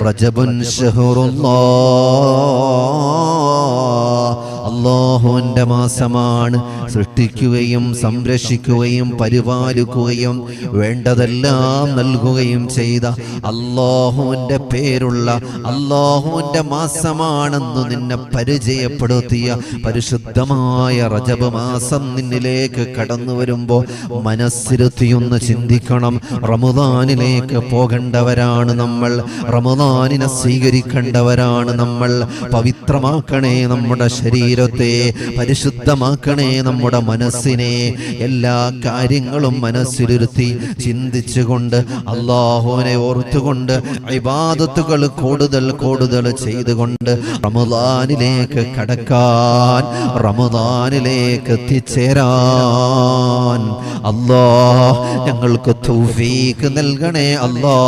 റജബുൻ ഷഹറുല്ലാഹ്, അല്ലാഹുവിന്റെ മാസമാണ്. സൃഷ്ടിക്കുകയും സംരക്ഷിക്കുകയും പരിപാലിക്കുകയും വേണ്ടതെല്ലാം നൽകുകയും ചെയ്ത അല്ലാഹുവിന്റെ പേരുള്ള അല്ലാഹുവിന്റെ മാസമാണെന്ന് നിന്നെ പരിചയപ്പെടുത്തിയ പരിശുദ്ധമായ റജബ് മാസം നിന്നിലേക്ക് കടന്നു വരുമ്പോൾ മനസ്സിരുത്തിയൊന്ന് ചിന്തിക്കണം. റമദാനിലേക്ക് പോകേണ്ടവരാണ് നമ്മൾ, റമദാനിനെ സ്വീകരിക്കേണ്ടവരാണ് നമ്മൾ. പവിത്രമാക്കണേ നമ്മുടെ ശരീരത്തെ, പരിശുദ്ധമാക്കണേ നമ്മുടെ മനസ്സിനെ. എല്ലാ കാര്യങ്ങളും മനസ്സിലിരുത്തി ചിന്തിച്ചുകൊണ്ട് അല്ലാഹുവിനെ ഓർത്തുകൊണ്ട് ഇബാദത്തുകൾ കൂടുതൽ കൂടുതൽ ചെയ്തുകൊണ്ട് റമദാനിലേക്ക് കടക്കാൻ, റമദാനിലേക്ക് എത്തിച്ചേരാൻ അല്ലാഹ് ഞങ്ങൾക്ക് തൗഫീഖ് നൽകണേ അല്ലാഹ്.